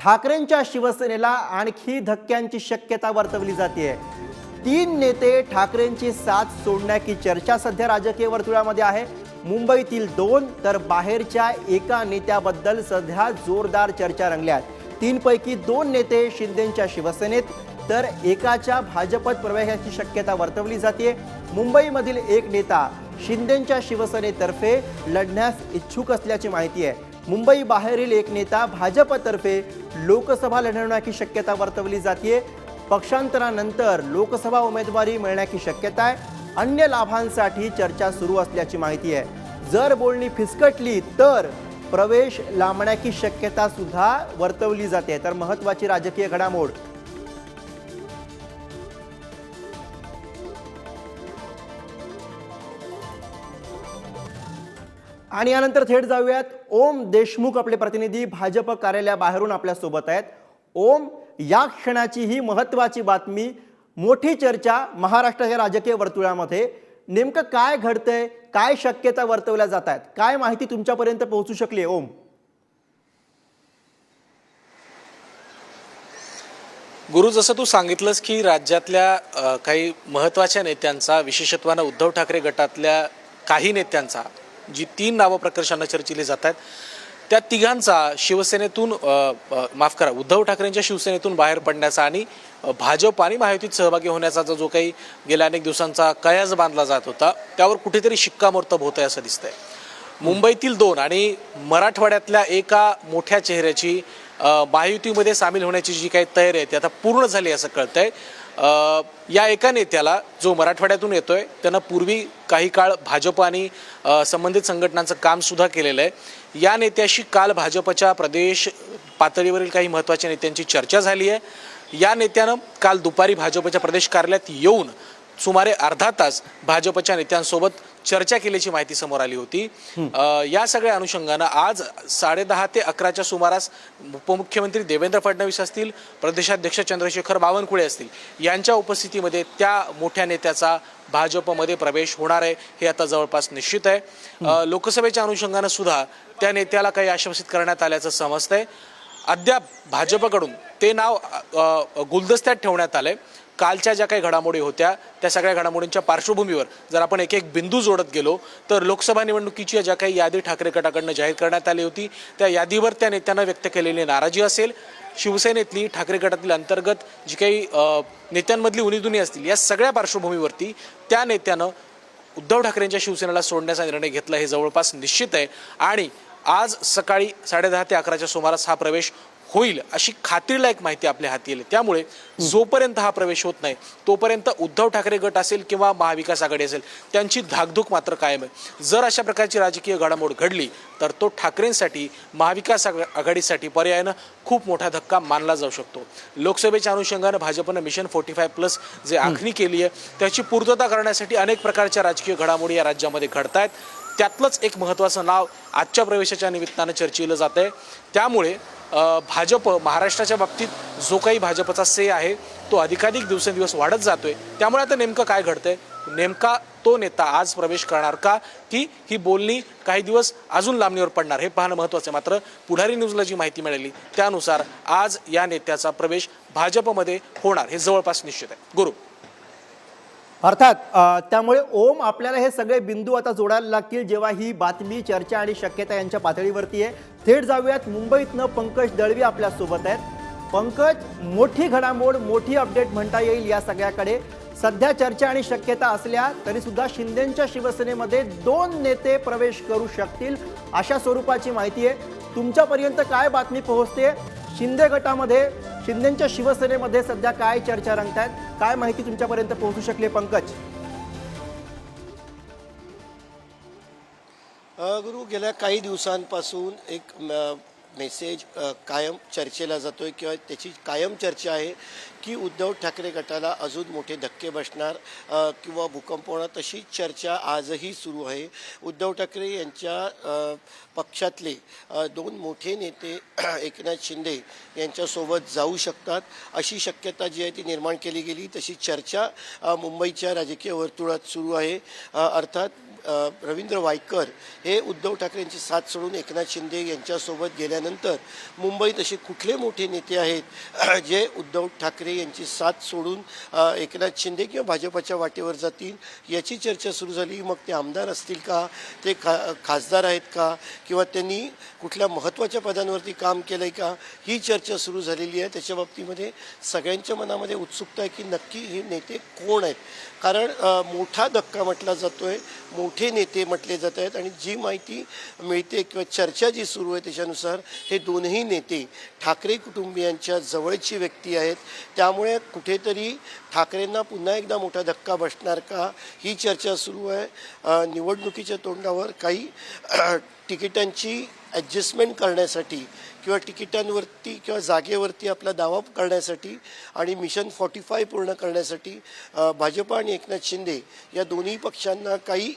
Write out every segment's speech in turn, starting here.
ठाकरेंच्या शिवसेनेला आणखी धक्क्यांची शक्यता वर्तवली जाते। 3 नेते ठाकरेंची साथ सोडण्याची चर्चा सध्या राजकीय वर्तुळामध्ये आहे। मुंबईतील 2 तर बाहेरच्या एका नेत्याबद्दल सध्या जोरदार चर्चा रंगल्यात। 3 पैकी 2 नेते शिंदेंच्या शिवसेनेत तर एकाच्या भाजपत प्रवेशाची शक्यता वर्तवली जाते। मुंबईमधील एक नेता शिंदेंच्या शिवसेनेतर्फे लढण्यास इच्छुक असल्याची माहिती आहे। मुंबई बाहेरील एक नेता भाजपतर्फे लोकसभा लढवण्याची शक्यता वर्तवली जाते। पक्षांतरानंतर लोकसभा उमेदवारी मिळण्याची शक्यता आहे। अन्य लाभांसाठी चर्चा सुरू असल्याची माहिती आहे। जर बोलणी फिसकटली तर प्रवेश लांबण्याची शक्यता सुद्धा वर्तवली जाते। तर महत्त्वाची राजकीय घडामोड आणि यानंतर थेट जाऊयात ओम देशमुख आपले प्रतिनिधी भाजप कार्यालयाबाहेरून आपल्या सोबत आहेत। ओम, या क्षणाची ही महत्त्वाची बातमी, मोठी चर्चा महाराष्ट्राच्या राजकीय वर्तुळामध्ये, नेमकं काय घडतंय, काय शक्यता वर्तवल्या जात आहेत, काय माहिती तुमच्यापर्यंत पोहोचू शकली? ओम, गुरु, जसं तू सांगितलंस की राज्यातल्या काही महत्त्वाच्या नेत्यांचा, विशेषत्वानं उद्धव ठाकरे गटातल्या काही नेत्यांचा, जी 3 नावं प्रकर्षानं चर्चिली जात आहेत, त्या तिघांचा शिवसेनेतून माफ करा उद्धव ठाकरेंच्या शिवसेनेतून बाहेर पडण्याचा आणि भाजप आणि महायुतीत सहभागी होण्याचा जो काही गेल्या अनेक दिवसांचा कयास बांधला जात होता, त्यावर कुठेतरी शिक्कामोर्तब होत आहे असं दिसतंय। मुंबईतील 2 आणि मराठवाड्यातल्या एका मोठ्या चेहऱ्याची महायुतीमध्ये सामील होण्याची जी काही तयारी आहे ती आता पूर्ण झाली असं कळतंय। या एका नेत्याला, जो मराठवाड्यातून येतोय, त्यानं पूर्वी काही काळ भाजप आणि संबंधित संघटनांचं काम सुद्धा केलेलं आहे। या नेत्याशी काल भाजपच्या प्रदेश पातळीवरील काही महत्त्वाच्या नेत्यांची चर्चा झाली आहे। या नेत्यानं काल दुपारी भाजपच्या प्रदेश कार्यालयात येऊन सुमारे अर्धा तास भाजपच्या नेत्यांसोबत चर्चा केल्याची माहिती समोर आली होती। या सगळ्या अनुषंगानं आज 10:30 ते 11च्या सुमारास उपमुख्यमंत्री देवेंद्र फडणवीस असतील, प्रदेशाध्यक्ष चंद्रशेखर बावनकुळे असतील, यांच्या उपस्थितीमध्ये त्या मोठ्या नेत्याचा भाजपमध्ये प्रवेश होणार आहे हे आता जवळपास निश्चित आहे। लोकसभेच्या अनुषंगानं सुद्धा त्या नेत्याला काही आश्वासित करण्यात आल्याचं समजतंय। अद्याप भाजपकडून ते नाव गुलदस्त्यात ठेवण्यात आलंय। कालच्या ज्या काही घडामोडी होत्या त्या सगळ्या घडामोडींच्या पार्श्वभूमीवर जर आपण एक एक बिंदू जोडत गेलो तर लोकसभा निवडणुकीची ज्या काही यादी ठाकरे गटाकडनं जाहीर करण्यात आली होती त्या यादीवर त्या नेत्यांना व्यक्त केलेली नाराजी असेल, शिवसेनेतली, ठाकरे गटातील अंतर्गत जी काही नेत्यांमधली उणीधुणी असतील, या सगळ्या पार्श्वभूमीवरती त्या नेत्यानं उद्धव ठाकरेंच्या शिवसेनेला सोडण्याचा निर्णय घेतला हे जवळपास निश्चित आहे। आणि आज सकाळी 10:30 ते 11च्या सुमारास हा प्रवेश होईल अशी खात्रीलायक माहिती आपल्या हाती येईल। त्यामुळे जोपर्यंत हा प्रवेश होत नाही तोपर्यंत उद्धव ठाकरे गट असेल किंवा महाविकास आघाडी असेल त्यांची धाकधूक मात्र कायम आहे। जर अशा प्रकारची राजकीय घडामोड घडली तर तो ठाकरेंसाठी, महाविकास आघाडीसाठी पर्यायानं खूप मोठा धक्का मानला जाऊ शकतो। लोकसभेच्या अनुषंगानं भाजपनं मिशन 45+ जे आखणी केली आहे त्याची पूर्तता करण्यासाठी अनेक प्रकारच्या राजकीय घडामोडी या राज्यामध्ये घडत आहेत। त्यातलंच एक महत्त्वाचं नाव आजच्या प्रवेशाच्या निमित्तानं चर्चिलं जात आहे। त्यामुळे भाजप महाराष्ट्राच्या बाबतीत जो काही भाजपचा से आहे तो अधिकाधिक दिवसेंदिवस वाढत जातोय। त्यामुळे आता नेमकं काय घडतंय, नेमका तो नेता आज प्रवेश करणार का, की ही बोलणी काही दिवस अजून लांबणीवर पडणार, हे पाहणं महत्त्वाचं आहे। मात्र पुढारी न्यूजला जी माहिती मिळाली त्यानुसार आज या नेत्याचा प्रवेश भाजपमध्ये होणार हे जवळपास निश्चित आहे। गुरु, अर्थात त्यामुळे ओम, आपल्याला हे सगळे बिंदू आता जोडायला लागतील जेव्हा ही बातमी, चर्चा आणि शक्यता यांच्या पातळीवरती आहे। थेट जाऊयात मुंबईतनं पंकज दळवी आपल्या सोबत आहेत। पंकज, मोठी घडामोड, मोठी अपडेट म्हणता येईल या सगळ्याकडे। सध्या चर्चा आणि शक्यता असल्या तरी सुद्धा शिंदेंच्या शिवसेनेमध्ये 2 नेते प्रवेश करू शकतील अशा स्वरूपाची माहिती आहे। तुमच्यापर्यंत काय बातमी पोहोचते? शिंदे गटामध्ये, शिंदेंच्या शिवसेनेमध्ये सध्या काय चर्चा रंगतायत, काय माहिती तुमच्यापर्यंत पोहोचू शकली पंकज? गुरु, गेल्या काही दिवसांपासून एक मेसेज कायम चर्चेला जातोय किंवा त्याची कायम चर्चा आहे की उद्धव ठाकरे गटाला अजून मोठे धक्के बसणार किंवा भूकंप होणार, तशी चर्चा आजही सुरू आहे। उद्धव ठाकरे यांच्या पक्षातले 2 मोठे नेते एकनाथ शिंदे यांच्यासोबत जाऊ शकतात अशी शक्यता जी आहे ती निर्माण केली गेली, तशी चर्चा मुंबईच्या राजकीय वर्तुळात सुरू आहे। अर्थात रवींद्र वायकर हे उद्धव ठाकरेंची साथ सोडून एकनाथ शिंदे यांच्यासोबत गेल्यानंतर मुंबईत असे कुठले मोठे नेते आहेत जे उद्धव ठाकरे यांची साथ सोडून एकनाथ शिंदे किंवा भाजपच्या वाटेवर जातील याची चर्चा सुरू झाली. मग ते आमदार असतील का, ते खासदार आहेत का, किंवा त्यांनी कुठल्या महत्त्वाच्या पदांवरती काम केलं आहे का, ही चर्चा सुरू झालेली आहे. त्याच्या बाबतीमध्ये सगळ्यांच्या मनामध्ये उत्सुकता आहे की नक्की हे नेते कोण आहेत. कारण मोठा धक्का म्हटला जातो आहे, मोठे नेते म्हटले जात आहेत, आणि जी माहिती मिळते किंवा चर्चा जी सुरू आहे त्याच्यानुसार हे दोनही नेते ठाकरे कुटुंबियांच्या जवळची व्यक्ती आहेत. त्यामुळे कुठेतरी ठाकरेंना पुन्हा एकदा मोठा धक्का बसणार का, ही चर्चा सुरू आहे. निवडणुकीच्या तोंडावर काही तिकिटांची ॲडजस्टमेंट करण्यासाठी किंवा तिकिटांवरती किंवा जागेवरती आपला दावा करण्यासाठी आणि मिशन 45 पूर्ण करण्यासाठी भाजप आणि एकनाथ शिंदे या दोन्ही पक्षांना काही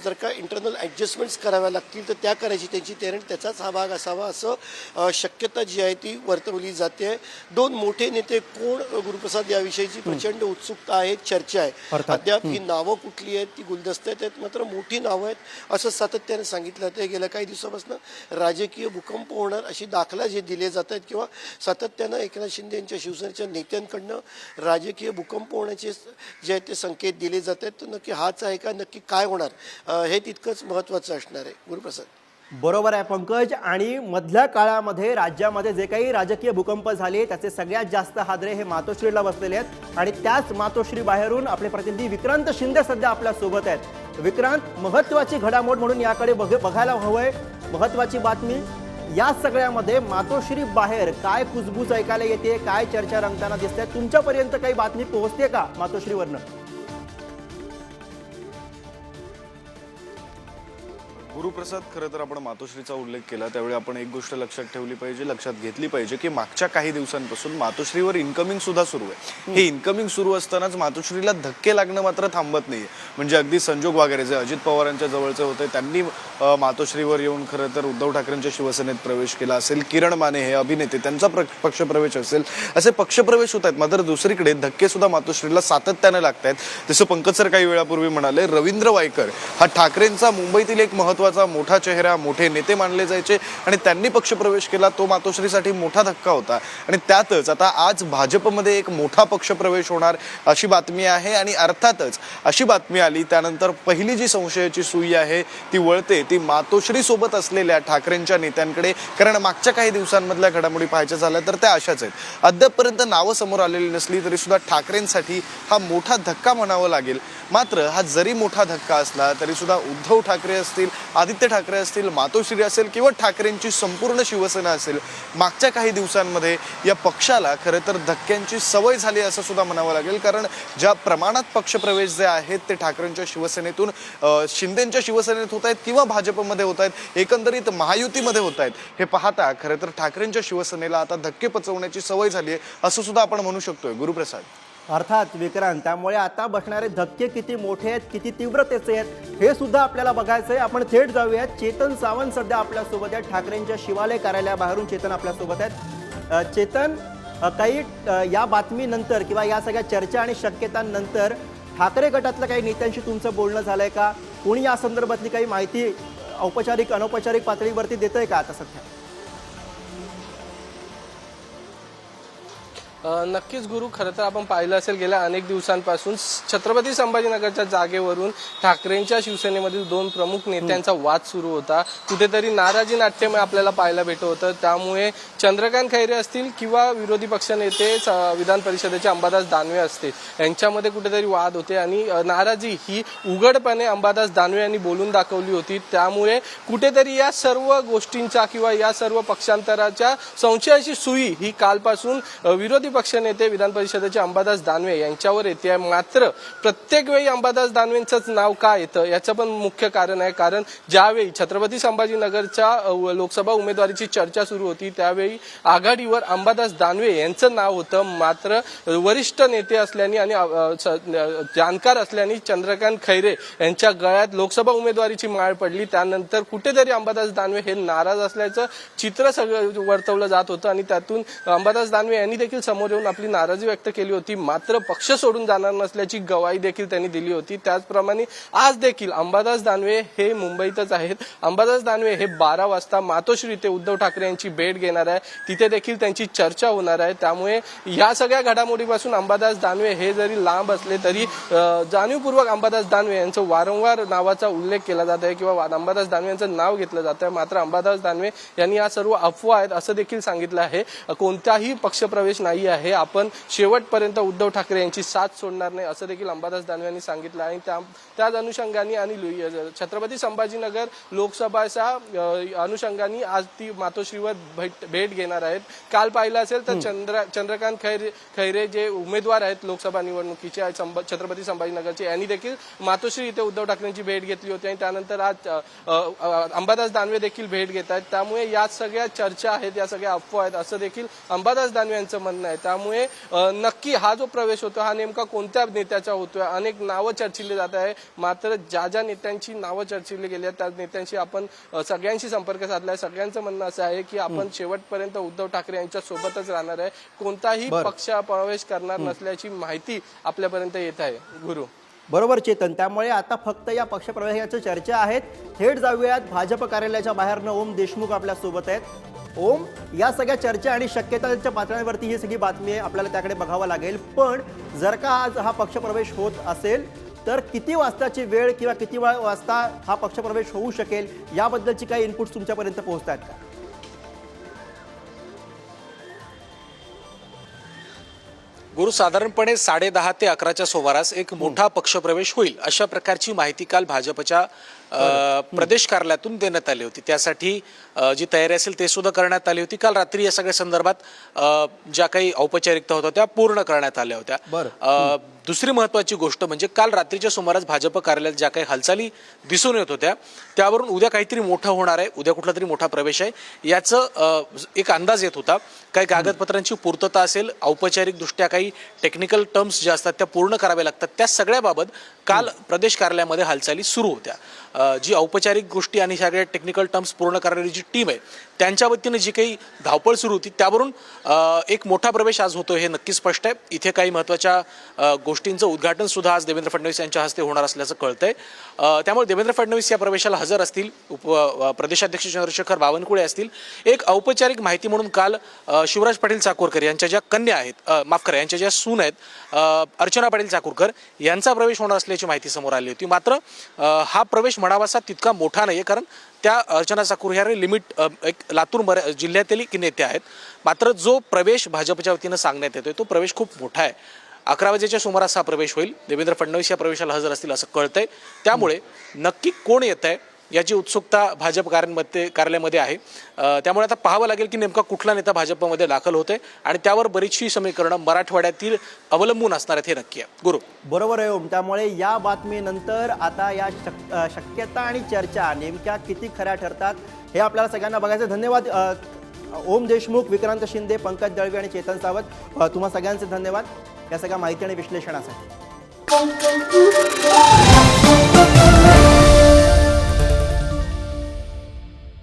जर का इंटरनल ॲडजस्टमेंट्स कराव्या लागतील तर त्या करायची त्यांची तयारी, त्याचाच हा भाग असावा असं शक्यता जी आहे ती वर्तवली जाते आहे. दोन मोठे नेते कोण गुरुप्रसाद याविषयीची प्रचंड उत्सुकता आहे, चर्चा आहे. अद्याप ही नावं कुठली आहेत ती गुलदस्त्यात आहेत, मात्र मोठी नावं आहेत असं सातत्याने सांगितलं जातं. गेल्या काही दिवसापासून राजकीय भूकंप होणार अशी दाखला जे दिले जात आहेत किंवा सातत्यानं एकनाथ शिंदे यांच्या शिवसेनेच्या नेत्यांकडनं राजकीय भूकंप होण्याचे जे आहेत ते संकेत दिले जात आहेत. तर नक्की हाच आहे का, नक्की काय होणार हे तितकंच महत्त्वाचं असणार आहे. गुरुप्रसाद. बरोबर आहे पंकज. आणि मधल्या काळामध्ये राज्यामध्ये जे काही राजकीय भूकंप झाले त्याचे सगळ्यात जास्त हादरे हे मातोश्रीला बसलेले आहेत, आणि त्याच मातोश्री बाहेरून आपले प्रतिनिधी विक्रांत शिंदे सध्या आपल्या सोबत आहेत. विक्रांत, महत्त्वाची घडामोड म्हणून याकडे बघायला हवंय, महत्त्वाची बातमी या सगळ्यामध्ये मातोश्री बाहेर काय कुजबूज ऐकायला येते, काय चर्चा रंगताना दिसते, तुमच्यापर्यंत काही बातमी पोहोचते का मातोश्रीवरनं? गुरुप्रसाद, खरं तर आपण मातोश्रीचा उल्लेख केला त्यावेळी आपण एक गोष्ट लक्षात ठेवली पाहिजे, लक्षात घेतली पाहिजे की मागच्या काही दिवसांपासून मातोश्रीवर इन्कमिंग सुद्धा सुरू आहे. हे इन्कमिंग सुरू असतानाच मातोश्रीला धक्के लागणं मात्र थांबत नाहीये. म्हणजे अगदी संजोग वगैरे जे अजित पवारांच्या जवळचे होते त्यांनी मातोश्रीवर येऊन खरं तर उद्धव ठाकरेंच्या शिवसेनेत प्रवेश केला असेल, किरण माने हे अभिनेते त्यांचा पक्षप्रवेश असेल, असे पक्षप्रवेश होत आहेत. मात्र दुसरीकडे धक्के सुद्धा मातोश्रीला सातत्याने लागत आहेत. जसं पंकज सर काही वेळापूर्वी म्हणाले, रवींद्र वायकर हा ठाकरेंचा मुंबईतील एक महत्त्वाचा मोठा चेहरा, मोठे नेते मानले जायचे, आणि त्यांनी पक्षप्रवेश केला. तो मातोश्रीसाठी मोठा धक्का होता. आणि त्यातच आता आज भाजपमध्ये एक मोठा पक्षप्रवेश होणार अशी बातमी आहे. आणि अर्थातच अशी बातमी आली त्यानंतर पहिली जी संशयाची सुई आहे ती वळते ती मातोश्री सोबत असलेल्या ठाकरेंच्या नेत्यांकडे. कारण मागच्या काही दिवसांमधल्या घडामोडी पाहायच्या झाल्या तर त्या अशाच आहेत. अद्यापपर्यंत नावं समोर आलेली नसली तरी सुद्धा ठाकरेंसाठी हा मोठा धक्का म्हणावं लागेल. मात्र हा जरी मोठा धक्का असला तरी सुद्धा उद्धव ठाकरे असतील, आदित्य ठाकरे असतील, मातोश्री असेल किंवा ठाकरेंची संपूर्ण शिवसेना असेल, मागच्या काही दिवसांमध्ये या पक्षाला खरं तर धक्क्यांची सवय झाली असं सुद्धा म्हणावं लागेल. कारण ज्या प्रमाणात पक्षप्रवेश जे आहेत ते ठाकरेंच्या शिवसेनेतून शिंदेंच्या शिवसेनेत होत आहेत किंवा भाजपमध्ये होत आहेत, एकंदरीत महायुतीमध्ये होत आहेत, हे पाहता खरं तर ठाकरेंच्या शिवसेनेला आता धक्के पचवण्याची सवय झाली आहे असं सुद्धा आपण म्हणू शकतोय. गुरुप्रसाद. अर्थात विक्रांत, त्यामुळे आता बसणारे धक्के किती मोठे आहेत, किती तीव्रतेचे आहेत हे सुद्धा आपल्याला बघायचं आहे. आपण थेट जाऊयात. चेतन सावंत सध्या आपल्यासोबत आहेत, ठाकरेंच्या शिवालय कार्यालयाबाहेरून चेतन आपल्यासोबत आहेत. चेतन, काही या बातमीनंतर किंवा या सगळ्या चर्चा आणि शक्यतांनंतर ठाकरे गटातल्या काही नेत्यांशी तुमचं बोलणं झालंय का? कोणी या संदर्भातली काही माहिती औपचारिक अनौपचारिक पातळीवरती देतंय का आता सध्या? नक्कीच गुरु, खरं तर आपण पाहिलं असेल गेल्या अनेक दिवसांपासून छत्रपती संभाजीनगरच्या जागेवरून ठाकरेंच्या शिवसेनेमधील दोन प्रमुख नेत्यांचा वाद सुरू होता. कुठेतरी नाराजी नाट्यमय आपल्याला पाहायला भेटत होतं. त्यामुळे चंद्रकांत खैरे असतील किंवा विरोधी पक्षनेते विधान परिषदेचे अंबादास दानवे असतील यांच्यामध्ये कुठेतरी वाद होते आणि नाराजी ही उघडपणे अंबादास दानवे यांनी बोलून दाखवली होती. त्यामुळे कुठेतरी या सर्व गोष्टींचा किंवा या सर्व पक्षांतराच्या संशयाची सुई ही कालपासून विरोधी पक्षनेते विधान परिषदेचे अंबादास दानवे यांच्यावर येते. मात्र प्रत्येक वेळी अंबादास दानवेंचंच नाव का येतं याचं पण मुख्य कारण आहे. कारण ज्यावेळी छत्रपती संभाजीनगरच्या लोकसभा उमेदवारीची चर्चा सुरू होती त्यावेळी आघाडीवर अंबादास दानवे यांचं नाव होतं. मात्र वरिष्ठ नेते असल्याने आणि जाणकार असल्याने चंद्रकांत खैरे यांच्या गळ्यात लोकसभा उमेदवारीची माळ पडली. त्यानंतर कुठेतरी अंबादास दानवे हे नाराज असल्याचं चित्र सगळं वर्तवलं जात होतं आणि त्यातून अंबादास दानवे यांनी देखील समोर येऊन आपली नाराजी व्यक्त केली होती, मात्र पक्ष सोडून जाणार नसल्याची ग्वाही देखील त्यांनी दिली होती. त्याचप्रमाणे आज देखील अंबादास दानवे हे मुंबईतच आहेत. अंबादास दानवे हे 12 वाजता मातोश्री इथे उद्धव ठाकरे यांची भेट घेणार आहे. तिथे देखील त्यांची चर्चा होणार आहे. त्यामुळे या सगळ्या घडामोडीपासून अंबादास दानवे हे जरी लांब असले तरी जाणीवपूर्वक अंबादास दानवे यांचं वारंवार नावाचा उल्लेख केला जात आहे किंवा अंबादास दानवे यांचं नाव घेतलं जात आहे. मात्र अंबादास दानवे यांनी या सर्व अफवा आहेत असं देखील सांगितलं आहे. कोणताही पक्षप्रवेश नाही आहे, आपण शेवटपर्यंत उद्धव ठाकरे यांची साथ सोडणार नाही असं देखील अंबादास दानवे यांनी सांगितलं आहे. त्याच अनुषंगाने आणि छत्रपती संभाजीनगर लोकसभाच्या अनुषंगाने आज ती मातोश्रीवर भेट घेणार आहेत. काल पाहिलं असेल तर चंद्रकांत खैरे जे उमेदवार आहेत लोकसभा निवडणुकीचे छत्रपती संभाजीनगरचे, यांनी देखील मातोश्री इथे उद्धव ठाकरेंची भेट घेतली होती आणि त्यानंतर आज अंबादास दानवे देखील भेट घेत आहेत. त्यामुळे या सगळ्या चर्चा आहेत, या सगळ्या अफवा आहेत असं देखील अंबादास दानवे यांचं म्हणणं आहे. त्यामुळे नक्की हा जो प्रवेश होतो हा नेमका कोणत्या नेत्याचा होतोय, अनेक नावं चर्चिली जात आहे. मात्र ज्या नेत्यांची नावं चर्चिली गेली आहेत त्या नेत्यांशी आपण सगळ्यांशी संपर्क साधलाय. सगळ्यांचं म्हणणं असं आहे की आपण शेवटपर्यंत उद्धव ठाकरे यांच्या सोबतच राहणार आहे, कोणताही पक्ष प्रवेश करणार नसल्याची माहिती आपल्यापर्यंत येत आहे. गुरु बरोबर चेतन, त्यामुळे आता फक्त या पक्षप्रवेशाच्या चर्चा आहेत. थेट जाऊयात भाजप कार्यालयाच्या बाहेरनं ओम देशमुख आपल्या सोबत आहेत. ओम, या सगळ्या चर्चा आणि शक्यतांच्या पातळ्यांवरती ही सगळी बातमी आहे, आपल्याला त्याकडे बघावं लागेल. पण जर का आज हा पक्षप्रवेश होत असेल तर किती वाजताची वेळ किंवा किती वाजता हा पक्षप्रवेश होऊ शकेल याबद्दलची काही इनपुट्स तुमच्यापर्यंत पोहोचतात का? गुरु, साधारणपणे 10:30 ते 11च्या सुमारास एक मोठा पक्षप्रवेश होईल अशा प्रकारची माहिती काल भाजपच्या प्रदेश कार्यालयातून देण्यात आली होती. त्यासाठी जी तयारी असेल ते सुद्धा करण्यात आली होती. काल रात्री या सगळ्या संदर्भात ज्या काही औपचारिकता होत्या त्या पूर्ण करण्यात आल्या होत्या. दुसरी महत्वाची गोष्ट म्हणजे काल रात्रीच्या सुमारास भाजप कार्यालयात ज्या काही हालचाली दिसून येत होत्या त्यावरून उद्या काहीतरी मोठं होणार आहे, उद्या कुठला तरी मोठा प्रवेश आहे याचं एक अंदाज येत होता. काही कागदपत्रांची पूर्तता असेल, औपचारिकदृष्ट्या काही टेक्निकल टर्म्स ज्या असतात त्या पूर्ण कराव्या लागतात, त्या सगळ्याबाबत काल प्रदेश कार्यालयामध्ये हालचाली सुरू होत्या. जी औपचारिक गोष्टी आणि सगळ्या टेक्निकल टर्म्स पूर्ण करणारी जी टीम आहे त्यांच्या वतीनं जी काही धावपळ सुरू होती त्यावरून एक मोठा प्रवेश आज होतोय हे नक्की स्पष्ट आहे. इथे काही महत्त्वाच्या गोष्टींचं उद्घाटन सुद्धा आज देवेंद्र फडणवीस यांच्या हस्ते होणार असल्याचं कळतंय. त्यामुळे देवेंद्र फडणवीस या प्रवेशाला हजर असतील, प्रदेशाध्यक्ष चंद्रशेखर बावनकुळे असतील. एक औपचारिक माहिती म्हणून काल शिवराज पाटील चाकूरकर यांच्या ज्या कन्या आहेत, माफ करा, यांच्या ज्या सून आहेत अर्चना पाटील चाकूरकर, यांचा प्रवेश होणार असल्याची माहिती समोर आली होती. मात्र हा प्रवेश म्हणावासा तितका मोठा नाही, कारण त्या अर्चना चाकूर ह्या लिमिट एक लातूर जिल्ह्यातील नेते आहेत. मात्र जो प्रवेश भाजपच्या वतीनं सांगण्यात येतोय तो प्रवेश खूप मोठा आहे. 11 वाजेच्या सुमारास हा प्रवेश होईल. देवेंद्र फडणवीस या प्रवेशाला हजर असतील असं कळतंय. त्यामुळे नक्की कोण येत आहे याची उत्सुकता भाजप कार्यालयामध्ये आहे. त्यामुळे आता पाहावं लागेल की नेमका कुठला नेता भाजपमध्ये दाखल होतोय आणि त्यावर बरीचशी समीकरणं मराठवाड्यातील अवलंबून असणार आहेत हे नक्की आहे. गुरु, बरोबर आहे ओम. त्यामुळे या बातमीनंतर आता या शक्यता आणि चर्चा नेमक्या किती खऱ्या ठरतात हे आपल्याला सगळ्यांना बघायचं. धन्यवाद ओम देशमुख, विक्रांत शिंदे, पंकज दळवी आणि चेतन सावत, तुम्हा सगळ्यांचे धन्यवाद या सगळ्या माहिती आणि विश्लेषणासाठी.